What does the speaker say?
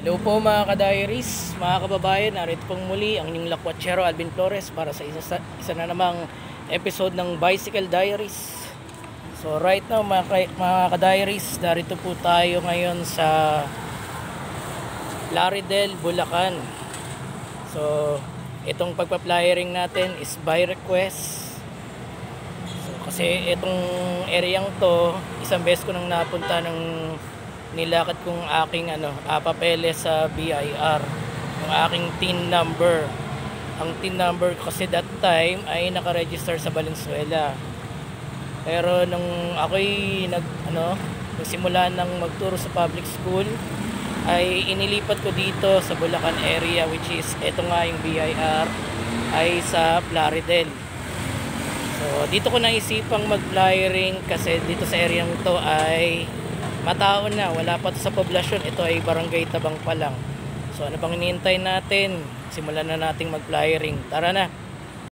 Hello po mga ka-diaries, mga kababayan, narito pong muli ang inyong lakwatsyero Alvin Flores para sa isa na namang episode ng Bicycle Diaries. So right now mga ka-diaries, narito po tayo ngayon sa Plaridel, Bulacan. So itong pagpa-flyering natin is by request. So kasi itong areang to, isang beses ko nang napunta ng nilakad kong aking papeles sa BIR, yung aking TIN number. Ang TIN number kasi that time ay naka-register sa Valenzuela. Pero nung ako'y nagsimula ng magturo sa public school, ay inilipat ko dito sa Bulacan area, which is ito nga yung BIR ay sa Plaridel. So dito ko naisipang mag-flyering kasi dito sa area to ay mataon na, wala pa to sa poblasyon. Ito ay barangay Tabang pa lang. So ano bang hinihintay natin? Simulan na nating mag-flyering. Tara na.